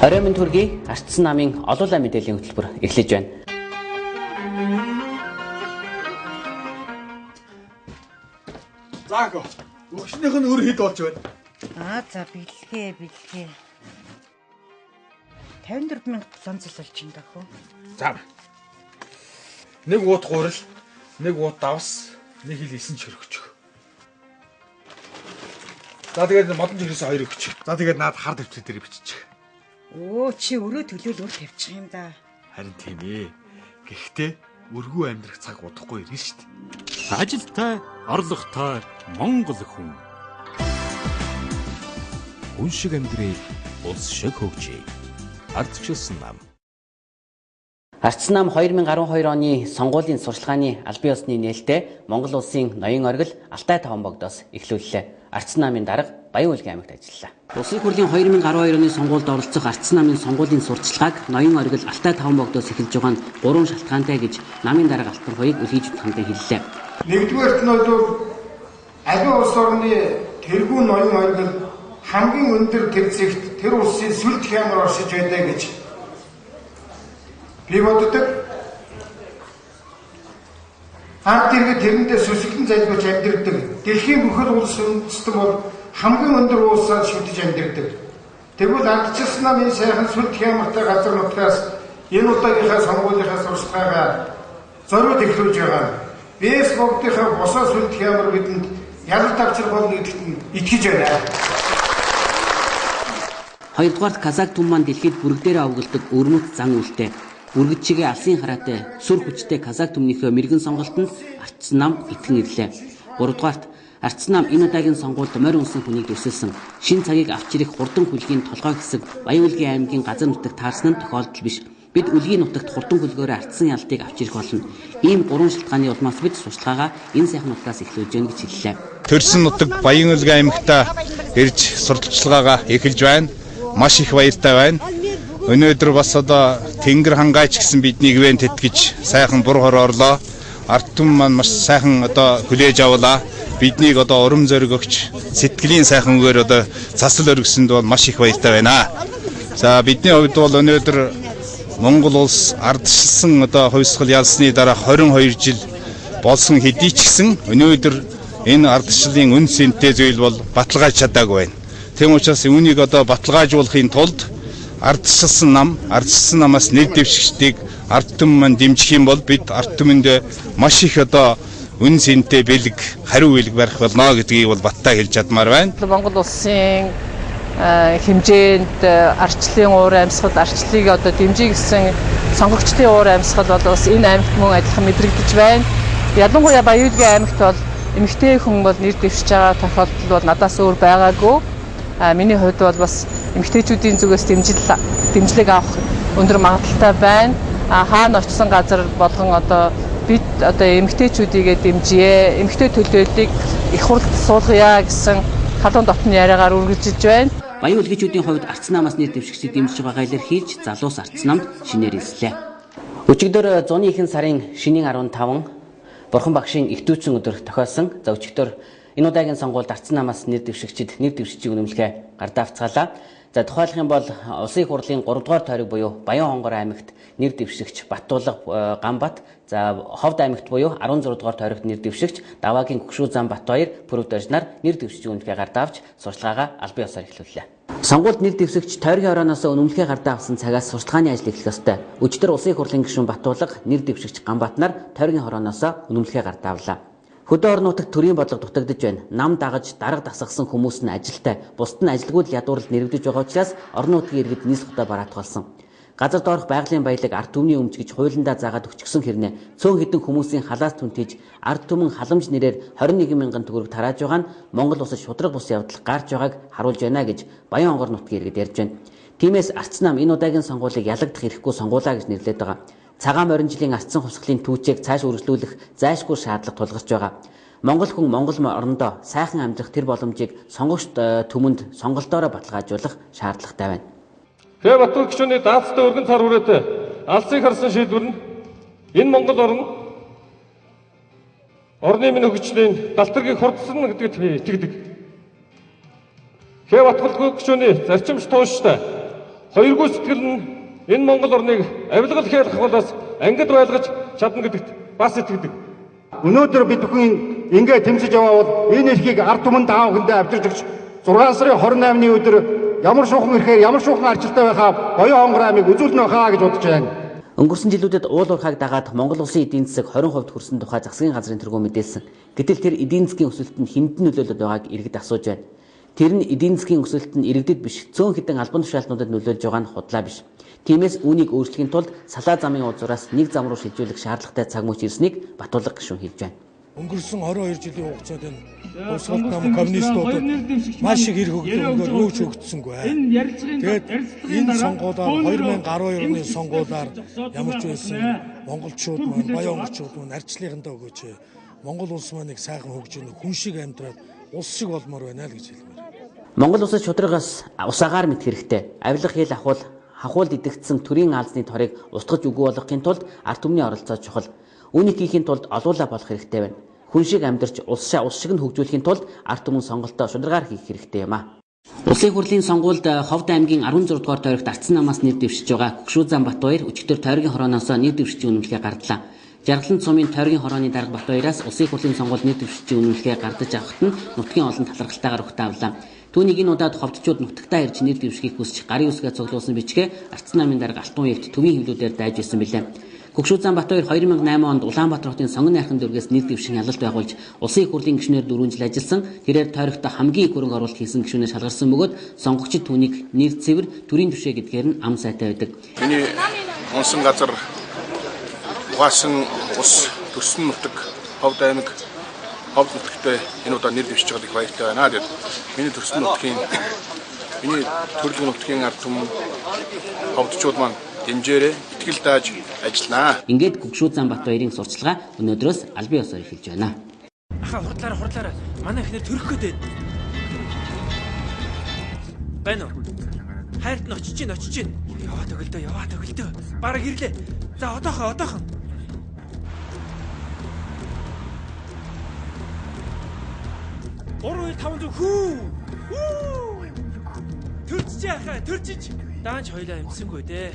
Орой минь төргий Ардчсан намын олуулаа мэдээллийн хөтөлбөр эхлэж байна. Зааго. Өгчнийх нь өр хэд болж байна? За бэлгээ. 54,000 цол болж байна даа хөө. За. Нэг уут гурил, нэг уут давс, нэг хил 9 чөрөгч. За тэгээд модон жирээс 2 өгч. За тэгээд наад хар дэвтэр дээр биччих. Чи өрөө төлөөл өр тавьчих юм да. Харин тийм ээ. Гэхдээ өргөө амьдрах цаг удахгүй ирнэ шүү дээ. Ажилтай, орлоготой Монгол хүн. Хүн шиг амьдрий, улс шиг хөгжий. Ардчсан нам. Ардчсан нам 2012 оны сонгуулийн сурчлагын албан ёсны нээлттэй Монгол улсын ноён оргил Алтай Таванбогдоос эхлүүллээ. Ардчсан намын дарга Баян-Улгийн аймагт ажиллалаа. Улсын хурлын 2012 оны сонгуульд оролцох Ардчсан намын сонгуулийн сурчлагыг ноён оргил Алтай Таванбогдоос эхэлж байгаа нь 3 шалтгаантай гэж намын дарга Алтан хоёрыг үлгийж хамтан хэллээ. Нэгдүгээрт нь бол аливаа улс орны тэргүүн ноён оргил хамгийн өндөр төвцөгт тэр улсын сүлд хямар оршиж байдаг гэж би боддог. Ард иргэд тэрэндээ сүсгэлэн залбирч амьдардаг. Дэлхийн бүхэл улс үндэстэн бол хамгийн өндөр уусаар шүтэж амьдардаг. Тэгвэл ардчсан намын сайхан сүлд хямартай газар нутгаас энэ удаагийнхаа сонгуулийнхаа сурчлагаа зориуд эхлүүлж байгаа. Бээс богдынхаа босоо сүлд хямар бидэнд ялалт авчир болно гэдэгт итгэж байна. Хоёрдугаарт Казак түмэн маань дэлхийд бүрэгдээрээ овогддог өрмөц зан үйлтэй бүргэд чигээ алсын хараатай сүр хүчтэй Казак түмнийхөө мэрэгэн сонголтод Ардчсан нам итгэн ирлээ. Гуравдугаарт Ардчсан нам энэ удаагийн сонгуульд морь унсан хүнийг төсөөлсөн шин цагийг авч ирэх хурдан хүлгийн толгой хэсэг Баян-Улгийн аймгийн газар нутагт таарсан нь тохиолдол биш. Бид үлгийн нутагт хурдан хүлгөөр ардсан ялтыг авч ирэх болно. Ийм 3 шалтгааны улмаас бид сурчлагаа энэ сайхан нутгаас эхлүүлж гэнэ гэж хэллээ. Төрсөн нутаг Баян-Улгийн аймагта ирж сурталчилгаагаа эхэлж байна. Маш их баяртай байна. Өнөөдөр бас одоо Тэнгэр хангаач гэсэн биднийг ивент тэтгэж сайхан бур хор орлоо. Ард түмэн маань маш сайхан одоо хүлээж авлаа. Биднийг одоо урам зориг өгч сэтгэлийн сайхан үгээр одоо засал өргөсөнд бол маш их баяртай байна. За бидний хувьд бол өнөөдөр Монгол улс ардчилсан одоо хувьсгал ялсны дараа 22 жил болсон хэдий ч гэсэн өнөөдөр энэ ардчлалын үн сэнтэй зүйл бол баталгааж чадаагүй байна. Тэм учраас үүнийг одоо баталгаажуулахын тулд ардчилсан намаас нэр дэвшигчдийг ард түмэн маань дэмжих юм бол бид ард түмэнд маш их одоо үн сэнтэй бэлэг, хариу бэлэг барих болно гэдгийг бол баттай хэлж чадмаар байна. Монгол улсын хэмжээнд ардчлалын уур амьсгал, ардчлалыг одоо дэмжих гэсэн сонгогчдын уур амьсгал бол бас энэ аймагт мөн адилхан мэдрэгдэж байна. Ялангуяа Баян-Улгийн аймагт бол эмэгтэй хүн бол нэр дэвшиж байгаа тохиолдол бол надаас өөр байгаагүй. Миний хувьд бол бас эмэгтэйчүүдийн зүгээс дэмжлэг авах өндөр магадaltaй байна. Хаана очсон газар болгон одоо бид одоо эмэгтэйчүүдийгээ дэмжье, эмэгтэй төлөөллийг их хурлд суулгая гэсэн халуун дотны яриагаар үргэлжилж байна. Баян-Улгичүүдийн хувьд Ардчсан намаас нэр дэвшигчдийг дэмжиж байгаагаа илэрхийлж залуус Ардчсан намд шинээр хэллээ. Өчигдөр зуны ихэнх сарын шинийн 15 Бурхан багшийн итүүцэн өдөр тохиолсон. За өчигдөр энэ удаагийн сонгуульд Ардчсан намаас нэр дэвшигчид нэр дэвшигчийг үнэмлэхээ гардавцгаалаа. За тухайлах юм бол Улсын их хурлын 3 дугаар тойрог буюу Баян-Хонгор аймагт нэр дэвшигч Баттуулга Гамбат, за Ховд аймагт буюу 16 дугаар тойрогт нэр дэвшигч Даваагийн Гүгшүү зам Батбаяр пүрэв доржнаар нэр дэвшигчийг үнэмлэхээ гардавч сурчлагаагаа албан ёсоор эхлүүллээ. Сонгуульд нэр дэвшигч тойргийн орооноос үнэмлэхээ гардаа авсан цагаас сурчлагын ажил эхлэх ёстой. Өчигдөр Улсын их хурлын гишүүн Баттуулга нэр дэвшигч Гамбат нар тойргийн хорооноос үнэмлэхээ гардаа авлаа. Хөдөө орон нутагт төрийн бодлого дутагдж байна. Нам дагаж дарга дасгасан хүмүүс нь ажилтай. Бусд нь ажилгүй л ядуурл нэрвдэж байгаа учраас орон нутгийн иргэд нийс хотоо бараатгалсан. Газар доорх байгалийн баялаг ард түмний өмч гэж хуулиндаа заагаад өгчихсөн хэрнээ цөөн хэдэн хүмүүсийн халаас түнтэж ард түмэн халамж нэрээр 21 мянган төгрөг тарааж байгаа нь Монгол улсад шудраг бус явдал гарч байгааг харуулж байна гэж Баян-Хонгор нутгийн иргэд ярьж байна. Тиймээс Ардчсан нам энэ удаагийн сонгуулийг ялагдах хэрэггүй сонгуулаа гэж нэрлэдэг байгаа. Цагаан морин жилийн ардсан хувьсгалын түүчийг цааш үргэлжлүүлэх зайлшгүй шаардлага тулгарч байгаа. Монгол хүн Монгол орондоо сайхан амьдрах тэр боломжийг сонгогч түмэнд сонголтоороо баталгаажуулах шаардлагатай байна. Тэгээ Батбаяр гишүүний даацтай өргөн цар хүрээтэй алсыг харсан шийдвэр нь энэ Монгол орны минь өгчлийн галтргийг хурдсан гэдэгт итгэдэг. Тэгээ Батбаяр гишүүний зарчимч тууштай Хоёргүй сэтгэл нь энэ Монгол орныг авилгал хийх хавлаас ангид байлгаж чадна гэдэгт бас итгэдэг. Өнөөдөр бид бүхэн ингээд тэмцэж яваа бол энэ эрхийг ард түмэн даав хөндөө авчирч өгч 6 сарын 28-ны өдөр ямар шуухан ирэхээр ямар шуухан арчилтай байхаа Боён хонгор аймыг үзүүлнэ байхаа гэж бодож байна. Өнгөрсөн жилүүдэд уул уурхайг дагаад Монгол улсын эдийн засаг 20% хүрсэн тухай засгийн газрын тэргүүн мэдээлсэн. Гэтэл тэр эдийн засгийн өсөлтөнд хэнд нөлөөлөд байгааг иргэд асууж байна. Тэр нь эдийн засгийн өсөлтөнд иргэдэд биш, цөөн хэдэн албан тушаалтнуудад нөлөөлж байгаа нь худлаа биш. Тиймээс үүнийг өөрчлөхийн тулд салаа замын узуураас нэг зам руу шилжүүлэх шаардлагатай цаг мөч ирснийг Батулга гишүүн хэлж байна. Өнгөрсөн 22 жилийн хугацаанд энэ Улсгалт нам коммунистуудад маш их хэрэг өгдөнгөөр юу ч өгдсөнгүй. Тэгээд энэ сонгуулиар 2012 оны сонгуулиар ямар ч байсан монголчууд маань, баянгочууд маань арчлыгандаа өгөөч. Монгол улс маань нэг сайхан хөгжиж хүн шиг амьдраад улс шиг болмоор байна л гэж хэлмээр. Монгол улсад шударгаас усаагаар мэд хэрэгтэй. Авилга хэл хахуулд идэгдсэн төрийн алзны торыг устгаж үгүй болгохын тулд ард түмний оролцоо чухал. Үүнийг хийхин тулд олуулаа болох хэрэгтэй байна. Хүн шиг амьдарч улс шиг нь хөгжүүлэхийн тулд ард түмэн сонголтоо шударгаар хийх хэрэгтэй юм а. Улсын хурлын сонгуульд Ховд аймгийн 16 дугаар тойрогт Ардсан намаас нэр дэвшиж байгаа Гүгшүүзан Батбаяр өчигдөр тойргийн хорооноос нэр дэвшижийн үнэмлэхээ гарлаа. Жаргалан цумын тойргийн хорооны дарга Батбаяраас улсын хурлын сонгуульд нэр дэвшижийн үнэмлэхээ гардаж авахт нь нутгийн олон талархалтайгаар ухтаавлаа. Түүнийг энэ удаад ховдчууд нутагтаа ирж нэр дэвшихийг хүсч гарын үсгээ цуглуулсан бичгээ Ардсан намын дарга Алтан уягт төвийн хөвлүүдээр дайж исэн билээ. Гүгшүүзан Батбаяр 2008 онд Улаанбаатар хотын сонгон найрхан дүүргээс нэр дэвших ялалт байгуулж улсын хурлын гишүүнээр 4 жил ажилласан. Тэрээр тойрогт хамгийн их хөрөнгө оруулалт хийсэн гишүүнээс шалгарсан бөгөөд сонгогчид түүнийг нэр цэвэр төрийн түшээ гэдгээр нь ам сайтай байдаг. Миний онсон газар угаасан ус төрсөн нутаг Ховд аймаг Ховд нутагт энэ удаа нэр дэвшиж байгааг баяртай байна. Тэгээд миний төрсөн нутгийн миний төрөлх нутгийн ард түмэн ховдчууд маань дэмжээрээ итгэл дааж ажиллана. Ингээд Гүгшүүзан Батбаярын сурчлагаа өнөөдрөөс албан ёсоор эхэлж байна. Аха хурлаараа манай ихнэр төрөх гээд байна уу? Хайрт нь очиж гин. Яваа төгөлдөө. Бараг ирлээ. За одоохон. Орой 500 хүү. Төрчих. Даанч хоёлаа юмсангүй дээ.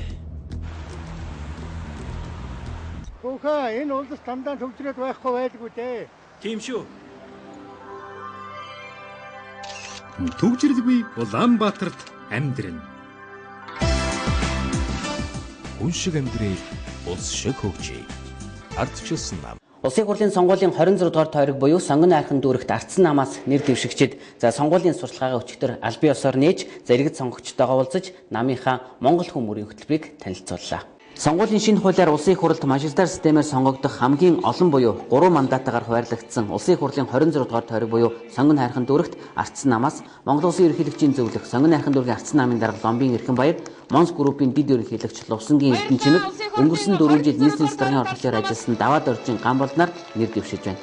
Хөөе энэ улс дандаа төгсрээд байхгүй байлгүй дээ. Тийм шүү. Төгжрэлгүй Улаанбаатарт амьдрэн. Хүн шиг амьдрээ, улс шиг хөгжий. Ардчилсан нам. Улсын хурлын сонгуулийн 26 дугаар тойрог буюу сонгон найрхан дүүрэгт Ардсан намаас нэр дэвшигчид сонгуулийн сурчлагаагаа өчигдөр албан ёсоор нээж иргэд сонгогчдойгоо уулзаж намынхаа Монгол хүн мөрийн хөтөлбөрийг танилцууллаа. Сонгуулийн шинэ хуулиар улсын хурлд мажоритар системээр сонгогдох хамгийн олон буюу 3 мандатаар хуваарлагдсан улсын хурлын 26 дугаар тойрог буюу сонгон найрхан дүүрэгт Ардсан намаас Монгол улсын ерөнхийлөгчийн зөвлөх сонгон найрхан дүүргийн Ардсан намын дарга Ломбын Эрхэнбаяр, Монс группийн дэд ерөнхийлөгч Лувсангийн Эрдэнэчимэг өнгөрсөн 4 жил нийслэлийн стратегийн орлогчоор ажилласан Даваад Оржин Гамболнаар нэр дэвшиж байна.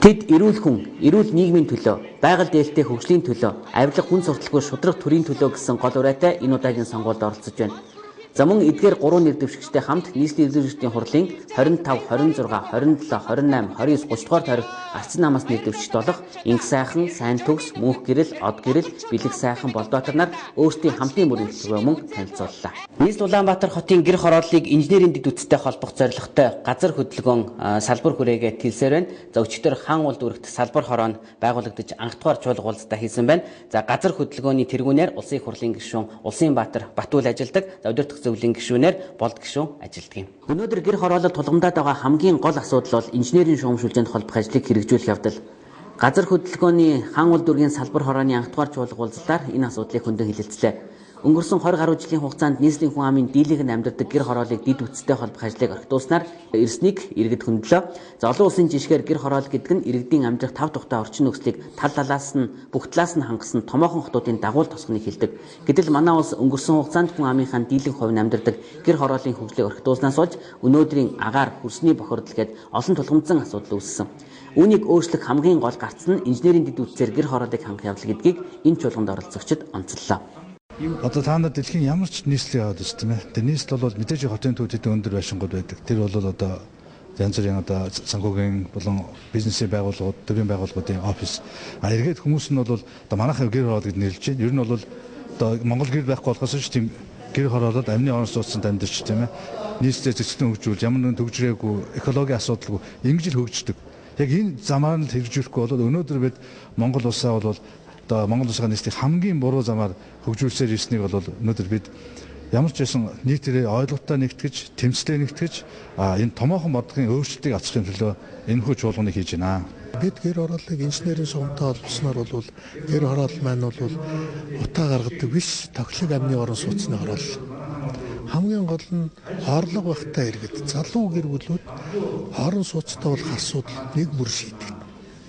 Тэд эрүүл хүн, эрүүл нийгмийн төлөө, байгаль дээлтэй хөгжлийн төлөө, авилга хүн сурталчилгүй шудраг төрийн төлөө гэсэн гол урайтай энэ удаагийн сонгуульд оролцож байна. За мөн эдгээр 3 нэр дэвшигчтэй хамт нийслэлийн эзэмшигчдийн хурлын 25, 26, 27, 28, 29, 30 дугаар тойрогт Ардсан намаас нэр дэвшигчд болох Инг сайхан, сайн төгс, мөнх гэрэл, од гэрэл, бэлэг сайхан Болдоотар нар өөрсдийн хамтын мөрийн хөтөлбөрөөр мөн танилцууллаа. Нийслэл Улаанбаатар хотын гэр хорооллыг инженерийн дэд үтстэй холбох зорилготой газар хөдөлгөөн салбар хүрээгээ тэлсээр байна. За өчигдөр хаан уул дүүрэгт салбар хороо байгуулагдаж анх дугаар чуулга уулзалтаа хийсэн байна. За газар хөдөлгөөний тэргүүнээр улсын хурлын гишүүн Улсын Баатар Батүл ажилдаг. За өдөртөх зөвлөлийн гишүүнээр Болд гишүүн ажилдаг юм. Өнөөдөр гэр хороололд тулгамдаад байгаа хамгийн гол асуудал бол инженерийн шугамшуулжинд холбох ажлыг хэрэгжүүлэх явдал. Газар хөдөлгөөний хаан уул дүүргийн салбар хорооны анх дугаар чуулга уулзалтаар энэ асуудлыг хөндөөн хэлэлцлээ. Өнгөрсөн 20 гаруй жилийн хугацаанд нийслэлийн хүн амын дийлэнх нь амьдардаг гэр хорооллыг дэд үтстэй холбох ажлыг орхитуулснаар эрснийг иргэд хөндлөө. За олон улсын жишгээр гэр хороол гэдэг нь иргэдийн амьдрах тав тухтай орчин нөхцөлийг тал талаас нь бүх талаас нь хангасан томоохон хотуудын дагуул тосгоныг хэлдэг. Гэтэл манай улс өнгөрсөн хугацаанд хүн амынхаа дийлэнх хувь нь амьдардаг гэр хорооллын хөгжлийг орхитуулснаас болж өнөөдрийн агаар хөрсний бохирдол гээд олон тулгамдсан асуудал үүссэн. Үүнийг өөрчлөх хамгийн гол гарц нь инженерийн дэд үтсээр гэр хорооллыг хангах явдал гэдгийг энэ чуулганд оролцогчид онцллоо. Одоо та нар дэлхийн ямар ч нийслэл яваад байна тийм ээ. Тэр нийслэл бол мэдээж хотын төвчид өндөр байшингууд байдаг. Тэр бол одоо янз бүрийн одоо санхүүгийн болон бизнесийн байгууллагууд, төвийн байгууллагуудын офис. Эргээд хүмүүс нь бол одоо манайхаа гэр хороол гэж нэрлэж байна. Ер нь бол одоо Монгол гэр байхгүй болохоос ч тийм гэр хороолоод амны орон сууцнд амьдарч тийм ээ. Нийслэлээ зэгцлэн хөгжүүл ямар нэгэн төгжрээгүй экологийн асуудалгүй ингэж л хөгждөг. Яг энэ замаар нь хэрэгжүүлэхгүй бол өнөөдөр бид Монгол улсаа бол одоо Монгол улсаа нийслэлийг хамгийн буруу замаар хөгжүүлсээр ирснийг бол өнөөдөр бид ямар ч байсан нийтээрээ ойлголтоо нэгтгэж, тэмцлээ нэгтгэж энэ томоохон бодлогын өөрчлөлтийг авчрахын төлөө энэхүү чуулганыг хийж байна. Бид гэр хорооллыг инженерийн сувгтай холбосноор бол гэр хороол маань бол утаа гаргадаг биш, тоглог амны орон сууцны хороол. Хамгийн гол нь хорлого багтаа иргэд залуу гэр бүлүүд орон сууцтай болох асуудал нэг бүр шийдэг.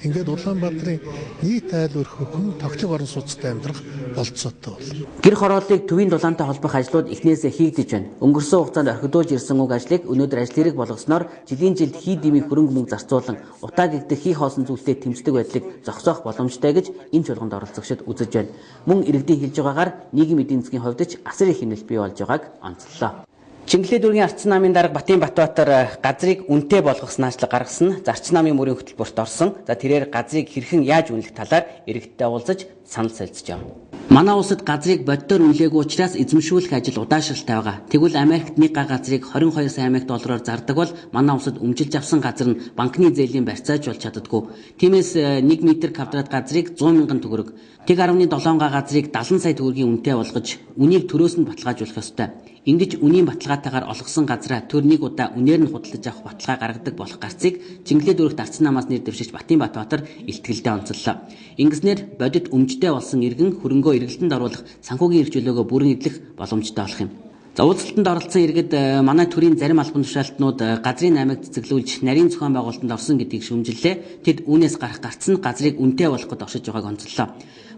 Ингээд Улаанбаатарын нийт айл өрхөөн тоглог орон сууцтай амьдрах болцоотой бол. Гэр хорооллыг төвийн дулаантай холбох ажлууд эхнээсээ хийгдэж байна. Өнгөрсөн хугацаанд орхидуулж ирсэн уг ажлыг өнөөдөр ажил хэрэг болгосноор жилийн жилд хий дэмий хөрөнгө мөнгө зарцуулан утаа гэгдэх хий хоосон зүйлтэй тэмцдэг байдлыг зогсоох боломжтой гэж энэ чуулганд оролцогчид үзэж байна. Мөн иргэдийн хэлж байгаагаар нийгмийн эдийн засгийн хувьд ч асар их хэмнэлт бий болж байгааг онцлоо. Чингэлээ дүүргийн Арчсан намын дарга Батбаатар газрыг үнэтэй болгоснаачлаг гаргасан зарчим намын мөрийн хөтөлбөрт орсон. За тэрээр газрыг хэрхэн яаж үнэлэх талаар иргэдтэй уулзаж санал солилцож байна. Манай улсад газрыг боддоор үнэлээгүй учраас эзэмшүүлэх ажил удаашралтай байгаа. Тэгвэл Америкт нэг га газрыг 22 сая америк доллараар зардаг бол манай улсад өмжилж авсан газар нь банкны зээлийн барьцааж болж чаддаггүй. Тиймээс 1 м квадрат газрыг 100 мянган төгрөг, 1.7 га газрыг 70 сая төгрөгийн үнэтэй болгож үнийг төрөөс нь баталгаажуулах ёстой. Ингэж үнийн баталгаатайгаар олгосон газраа төр нэг удаа үнээр нь худалдаж авах баталгаа гаргадаг болох гарцыг Чингэлээ дүүрэгт Арчсан намаас нэр дэвшиж Батбаатар илтгэлдээ онцоллоо. Ингэснээр бодит өмчтэй болсон иргэн хөрөнгөө эргэлтэнд оруулах санхүүгийн эрхчлөөгөө бүрэн эдлэх боломжтой болох юм. За уулзалтанд оролцсон иргэд манай төрийн зарим албан тушаалтнууд газрын аймаг цэцэглүүлж нарийн зохион байгуулалтанд орсон гэдгийг шүүмжиллээ. Тэд үүнээс гарах гарц нь газрыг үнэтэй болгоход оршиж байгааг онцоллоо.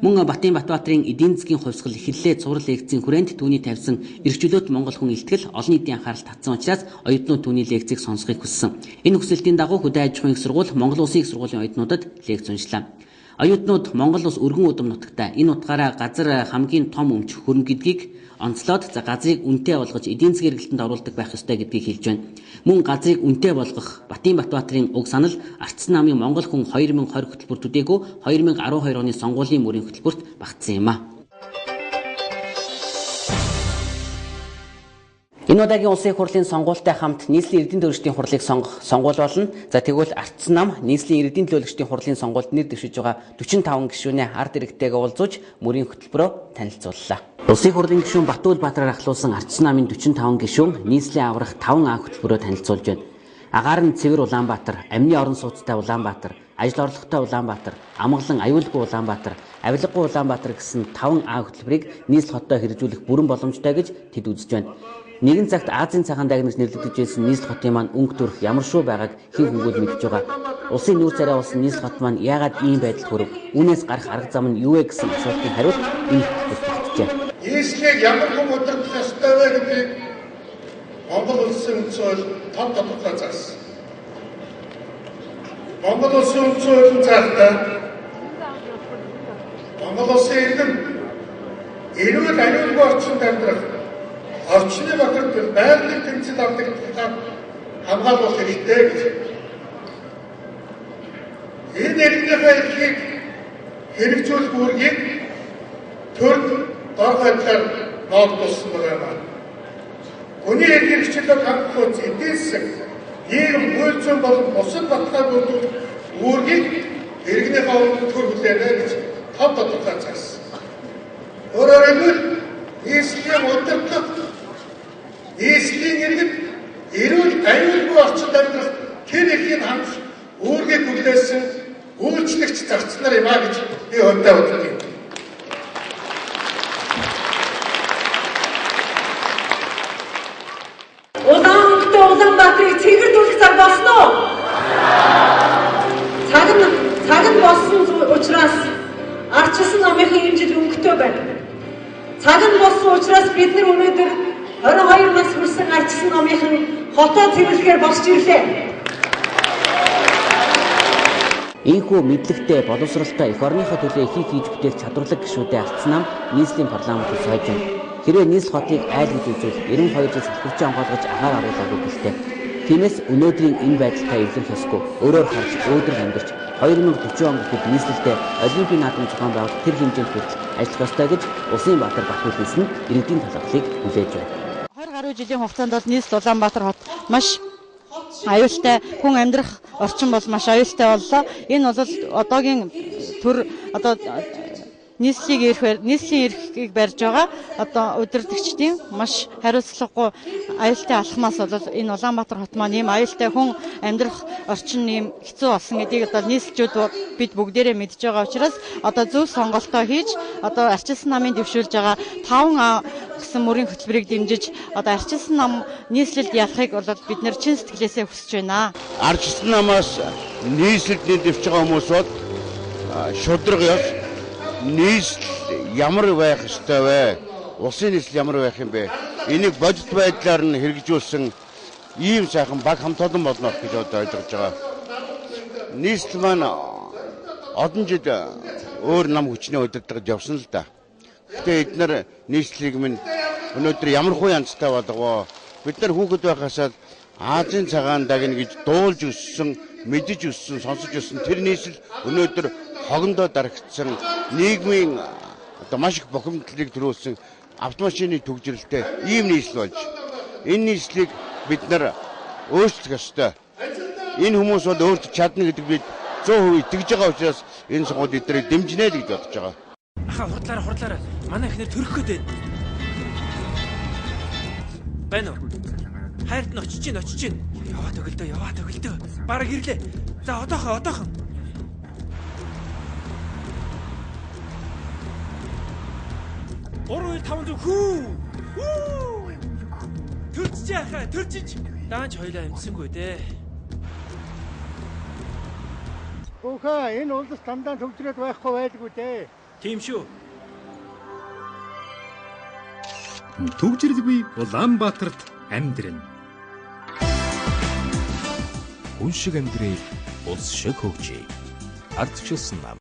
Мөн Батбаатарын эдийн засгийн хувьсгал эхлэлээ цуврал лекцийн хүрээнд түүний тавьсан эрхчлөөт Монгол хүн илтгэл олон нийтийн анхаарал татсан учраас оюутнууд түүний лекцийг сонсохыг хүссэн. Энэ хүсэлтийн дагуу Хөдөө аж ахуйн их сургууль Монгол Улсын их сургуулийн оюутнуудад лекц уншлаа. Оюутнууд Монгол улс өргөн удам нутагтай энэ утгаараа газар хамгийн том өмч хөрөнгө гэдгийг онцлоод газрыг үнэтэй болгож эдийн засгийн эргэлтэнд оруулдаг байх ёстой гэдгийг хэлж байна. Мөн газрыг үнэтэй болгох Батбаатарын уг санал Арчсан намын Монгол хүн 2020 хөтөлбөр төдийгүй 2012 оны сонгуулийн мөрийн хөтөлбөрт багтсан юм а. Энэ удаагийн улсын их хурлын сонгуультай хамт нийслэлийн эрдэнэ төлөвчдийн хурлыг сонгох сонгуул болно. За тэгвэл Арчсан нам нийслэлийн эрдэнэ төлөвчдийн хурлын сонгуульд нэр дэвшиж байгаа 45 гишүүнээ ард иргэдтэйгээ уулзууж мөрийн хөтөлбөрөөр танилцууллаа. Улсын их хурлын гишүүн Батбаатараар ахлуулсан Арчсан намын 45 гишүүн нийслэлийн аврах 5 хөтөлбөрөөр танилцуулж байна. Агаар нь Цэвэр Улаанбаатар, амны орон сууцтай Улаанбаатар, ажил орлоготой Улаанбаатар, амгалан аюулгүй Улаанбаатар, авилгагүй Улаанбаатар гэсэн 5 хөтөлбөрийг нийслэл хоттой хэрэгжүүлэх бүрэн боломжтой гэж тэд үзэж байна. Нэгэн цагт Азийн цагаан дагнаж нэрлэгдэж байсан нийслэл хотын маань өнгө төрх ямар шүү байгааг хэн хүнгүүд мэдж байгаа. Улсын нүүр царай болсон нийслэл хот маань яагаад ийм байдалд хүрв? Үүнээс гарах арга зам нь юу вэ гэсэн асуултын хариулт энэ хөтөлбөрт багтжээ. Нийслэлийг ямар хүн удирдах ёстой вэ гэдгийг Монгол улсын үндсэн хууль тод тодорхой заасан. Монгол улсын үндсэн хуулийн цаатаа Монгол улсын иргэн эрүүл аюулгүй орчинд амьдрах орчны бохирдол байгалийн тэмцэл авдаг хамгаалах хэрэгтэй гэж. Энэ иргэнийхээ эрхийг хэрэгжүүлэх үүргийг төрд дор байдлаар ноогдуулсан байгаа. Хүний эрх хэрэгчлийг хангах эдийн засаг, нийгэм, хууль зүйн болон бусад баталгааг бүрдүүлэх үүргийг иргэнийхээ өмнө төр хүлээнэ гэж тод тодорхой заасан. Өөрөөр хэлбэл нийслэлийн удирдах нийслэлийн иргэд эрүүл аюулгүй орчинд амьдрах тэр эрхийг хангах үүргийг хүлээсэн үйлчлэгч зарц нар юм а гэж би өнөөдөр боддог. Улаанбаатарыг цэгэрдүүлэх цаг болсон уу? Цаг нь болсон учраас Арчсан намынхын энэ жил өнгөтэй байна. Цаг нь болсон учраас бид нар өнөөдөр 22 нас хүрсэн Арчсан намынхын хотоо цэвэрлэхээр босч ирлээ. Ийхүү мэдлэгтэй боловсралтай эх орныхоо төлөө ихийг хийж бүтээх чадварлаг гишүүдээ Арчсан нам нийслэлийн парламентд сойж байна. Хэрвээ нийслэл хотыг айл гэж үзвэл 92 жил салхивчаа онгойлгож агаар оруулаагүй гэлтэй. Тиймээс өнөөдрийн энэ байдалтай эвлэрэх ёсгүй. Өөрөөр харж өөдрөг амьдарч 2040 он гэхэд нийслэлтэй Олимпийн наадмын зохион байгуулалт тэр хэмжээнд хүртэл ажиллах ёстой гэж Улсын Баатар Бат улс нь иргэдийн талархлыг хүлээж байна. 20 гаруй жилийн хугацаанд бол нийслэл Улаанбаатар хот маш аюултай хүн амьдрах орчин бол маш аюултай боллоо. Энэ бол одоогийн төр одоо нийслэлийн эрхийг барьж байгаа одоо удирдагчдын маш хариуцлагагүй аюултай алхмаас бол энэ Улаанбаатар хот маань ийм аюултай хүн амьдрах орчин ийм хэцүү болсон гэдгийг одоо нийслэлчүүд бид бүгдээрээ мэдж байгаа учраас одоо зөв сонголтоо хийж одоо арчилсан намын дэвшүүлж байгаа 5А гэсэн мөрийн хөтөлбөрийг дэмжиж одоо арчилсан нам нийслэлд ялахыг бол бид нэр чин сэтгэлээсээ хүсэж байна. Арчилсан намаас нийслэлд дэвшиж байгаа хүмүүс бол шудраг ёс нийслэл ямар байх ёстой вэ? Улсын нийслэл ямар байх юм бэ? Энийг бодит байдлаар нь хэрэгжүүлсэн ийм сайхан баг хамт олон болно гэж одоо ойлгож байгаа. Нийслэл маань одон жил өөр нам хүчний удирдлагад явсан л да. Гэхдээ эдгээр нийслэлийг минь өнөөдөр ямар хуу янзтай болгоо. Бид нар хүүхэд байхасаа Азийн цагаан дагна гэж дуулж өссөн, мэдж өссөн, сонсож өссөн тэр нийслэл өнөөдөр хогондоо дарагдсан нийгмийн одоо маш их бохимдлыг төрүүлсэн автомашины төгжрэлтэй ийм нийслэл болж энэ нийслэлийг бид нар өөрчлөх ёстой. Энэ хүмүүс бол өөрт чадна гэдэг бид 100% итгэж байгаа учраас энэ сонгуульд эднийг дэмжинэ гэж бодож байгаа. Аха хурдлаараа манай ихнэр төрөх гээд байна уу? Хайрт нь очиж чинь. Яваад өглөө. Бараг ирлээ. За одоохон. 3-5 хүү. Төрчих. Даанч хоёлаа амьдсангүй дээ. Үхэ энэ улс дандаа төгжрээд байхгүй байдгүй дээ. Тийм шүү. Төгжрэлгүй Улаанбаатарт амьдрэн. Хүн шиг амьдрий, улс шиг хөгжий. Ардчилсан нам.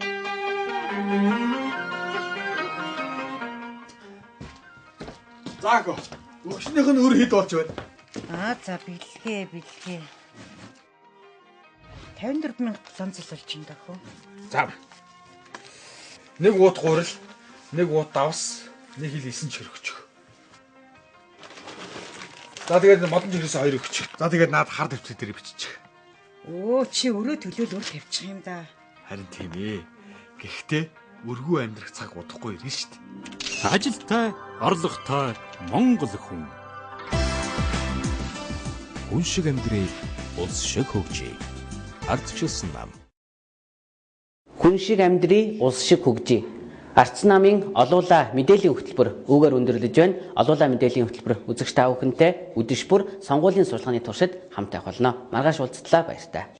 Заако. Өгснийх нь өр хэд болж байна? За бэлгээ. 54,700 болж байна даа. За. Нэг уут гурил, нэг уут давс, нэг хил 9 чирхчих. За тэгээд модон жирээс 2 өгчих. За тэгээд наад хар төвчл дээр биччих. Чи өрөө төлөөл өр тавьчих юм да. Харин тийм ээ. Гэхдээ өргөө амьдрах цаг удахгүй ирнэ шүү дээ. Ажилтай, орлоготой Монгол хүн. Хүн шиг амьдрий, улс шиг хөгжий. Ардчилсан нам. Хүн шиг амьдрий, улс шиг хөгжий. Ардчилсан намын олуула мэдээллийн хөтөлбөр үүгээр өндөрлөж байна. Олуула мэдээллийн хөтөлбөр үзэгч та бүхэнтэй өдөш бүр сонгуулийн сурталчилгааны туршид хамт авах болно. Маргааш уулзтлаа баяртай.